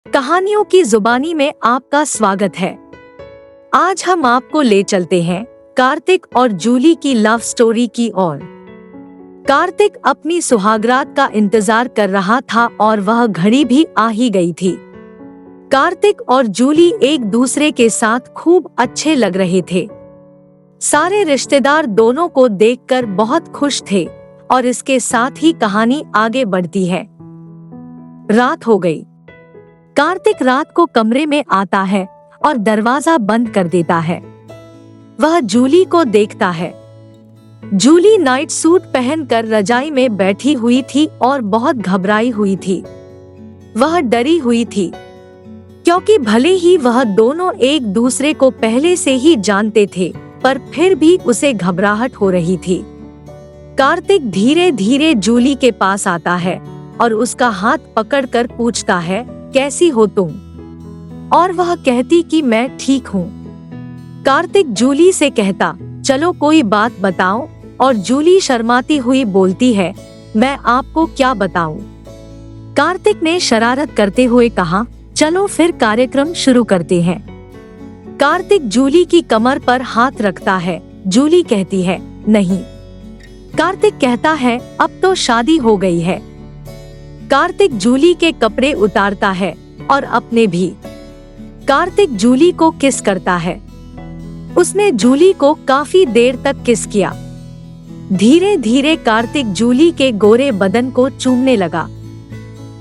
कहानियों की जुबानी में आपका स्वागत है। आज हम आपको ले चलते हैं कार्तिक और जूली की लव स्टोरी की ओर। कार्तिक अपनी सुहागरात का इंतजार कर रहा था और वह घड़ी भी आ ही गई थी। कार्तिक और जूली एक दूसरे के साथ खूब अच्छे लग रहे थे। सारे रिश्तेदार दोनों को देखकर बहुत खुश थे और इसके साथ ही कहानी आगे बढ़ती है। रात हो गई। कार्तिक रात को कमरे में आता है और दरवाजा बंद कर देता है। वह जूली को देखता है। जूली नाइट सूट पहनकर रजाई में बैठी हुई थी और बहुत घबराई हुई थी। वह डरी हुई थी क्योंकि भले ही वह दोनों एक दूसरे को पहले से ही जानते थे, पर फिर भी उसे घबराहट हो रही थी। कार्तिक धीरे धीरे जूली के पास आता है और उसका हाथ पकड़कर पूछता है, कैसी हो तुम? और वह कहती कि मैं ठीक हूँ। कार्तिक जूली से कहता, चलो कोई बात बताओ, और जूली शर्माती हुई बोलती है, मैं आपको क्या बताऊं? कार्तिक ने शरारत करते हुए कहा, चलो फिर कार्यक्रम शुरू करते हैं। कार्तिक जूली की कमर पर हाथ रखता है। जूली कहती है, नहीं। कार्तिक कहता है, अब तो शादी हो गई है। कार्तिक जूली के कपड़े उतारता है और अपने भी। कार्तिक जूली को किस करता है। उसने जूली को काफी देर तक किस किया। धीरे धीरे कार्तिक जूली के गोरे बदन को चूमने लगा।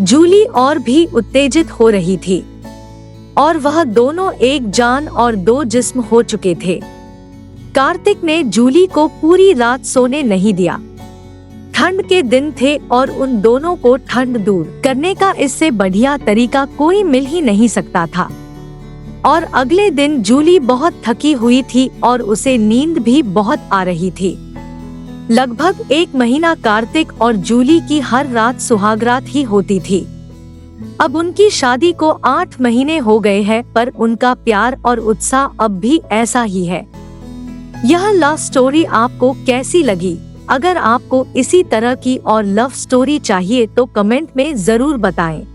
जूली और भी उत्तेजित हो रही थी और वह दोनों एक जान और दो जिस्म हो चुके थे। कार्तिक ने जूली को पूरी रात सोने नहीं दिया। ठंड के दिन थे और उन दोनों को ठंड दूर करने का इससे बढ़िया तरीका कोई मिल ही नहीं सकता था। और अगले दिन जूली बहुत थकी हुई थी और उसे नींद भी बहुत आ रही थी। लगभग 1 महीना कार्तिक और जूली की हर रात सुहागरात ही होती थी। अब उनकी शादी को 8 महीने हो गए हैं, पर उनका प्यार और उत्साह अब भी ऐसा ही है। यह लव स्टोरी आपको कैसी लगी? अगर आपको इसी तरह की और लव स्टोरी चाहिए तो कमेंट में जरूर बताएं।